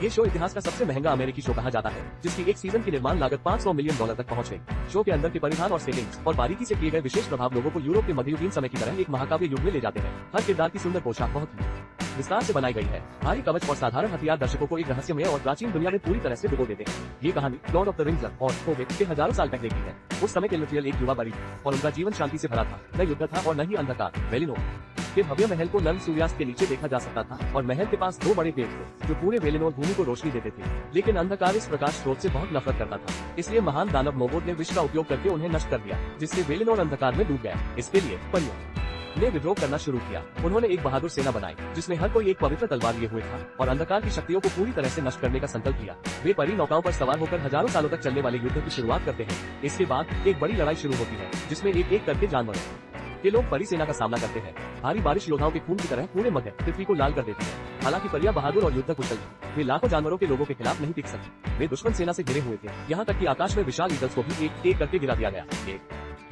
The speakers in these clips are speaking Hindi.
ये शो इतिहास का सबसे महंगा अमेरिकी शो कहा जाता है, जिसकी एक सीजन की निर्माण लागत $500 मिलियन तक पहुंच गई। शो के अंदर के परिधान और सेटिंग्स और बारीकी से किए गए विशेष प्रभाव लोगों को यूरोप के मध्ययुगीन समय की तरह एक महाकाव्य युग में ले जाते हैं। हर किरदार की सुंदर पोशाक बहुत विस्तार से बनाई गई है। भारी कवच और साधारण हथियार दर्शकों को एक रहस्यमय और प्राचीन दुनिया में पूरी तरह से डुबो देते हैं। ये कहानी लॉर्ड ऑफ द रिंग्स और होबिट के हजारों साल पहले की है। उस समय के एक युवा बड़ी और उनका जीवन शांति से भरा था। न युद्ध था और न ही अंधकार। वेलिनोर के भव्य महल को नर्म सूर्यास्त के नीचे देखा जा सकता था और महल के पास 2 बड़े पेड़ थे जो पूरे वेलिनोर भूमि को रोशनी देते थे। लेकिन अंधकार इस प्रकाश स्रोत से बहुत नफरत करता था, इसलिए महान दानव मोगोद ने विष का उपयोग करके उन्हें नष्ट कर दिया, जिससे वेलिनोर अंधकार में डूब गया। इसके लिए परियों ने विद्रोह करना शुरू किया। उन्होंने एक बहादुर सेना बनाई जिसमें हर कोई एक पवित्र तलवार लिए हुए था और अंधकार की शक्तियों को पूरी तरह से नष्ट करने का संकल्प लिया। वे परी नौकाओं पर सवार होकर हजारों सालों तक चलने वाले युद्ध की शुरुआत करते हैं। इसके बाद एक बड़ी लड़ाई शुरू होती है जिसमें एक एक करके जानवरों के लोग परी सेना का सामना करते हैं। भारी बारिश योद्धाओं के खून की तरह पूरे मध्य पृथ्वी को लाल कर देती है। हालांकि परियां बहादुर और युद्ध कुशल थी, वे लाखों जानवरों के लोगों के खिलाफ नहीं टिक सकी। वे दुश्मन सेना से घिरे हुए थे, यहाँ तक कि आकाश में विशाल ईगल्स को भी एक एक करके गिरा दिया गया।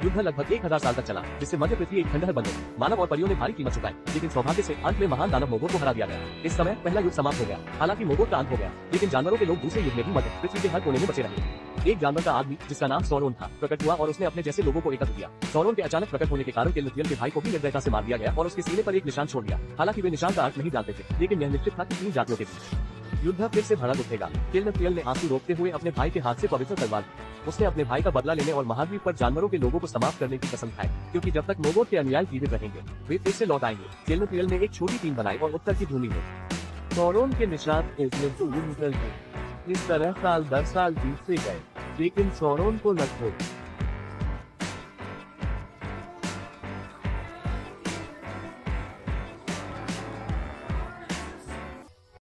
युद्ध लगभग 1000 साल तक चला, जिससे मध्य पृथ्वी एक खंडहर बन गई। मानव और परियों ने भारी कीमत चुकाई, लेकिन सौभाग्य से अंत में महान दानव मोगोद को हरा दिया गया। इस समय पहला युद्ध समाप्त हो गया। हालांकि मोगोद का अंत हो गया, लेकिन जानवरों के लोग दूसरे युद्ध में भी मध्य पृथ्वी के हर कोने में बचे रहे। एक जानवर का आदमी जिसका नाम सौरोन था प्रकट हुआ और उसने अपने जैसे लोगों को एकत्र किया। सौरोन के अचानक प्रकट होने के कारण केल्नथियल के भाई को भी निर्दयता से मार दिया गया और उसके सीने पर एक निशान छोड़ दिया। हालांकि वे निशान का अर्थ नहीं जानते थे, लेकिन यह निश्चित था कि 3 जातियों के बीच युद्ध फिर से भड़क उठेगा। केल्नथियल ने आंसू रोकते हुए अपने भाई के हाथ से पवित्र तलवार ली। उसने अपने भाई का बदला लेने और महाद्वीप पर जानवरों के लोगों को समाप्त करने की कसम खाई, क्योंकि जब तक मोगोद के अनुयायी जीवित रहेंगे वे फिर से लौट आएंगे। केल्नथियल ने एक छोटी टीम बनाई और उत्तर की भूमि में सौरोन के निशान इस तरह साल दर साल बीतते गए, लेकिन सौरोन को लगभग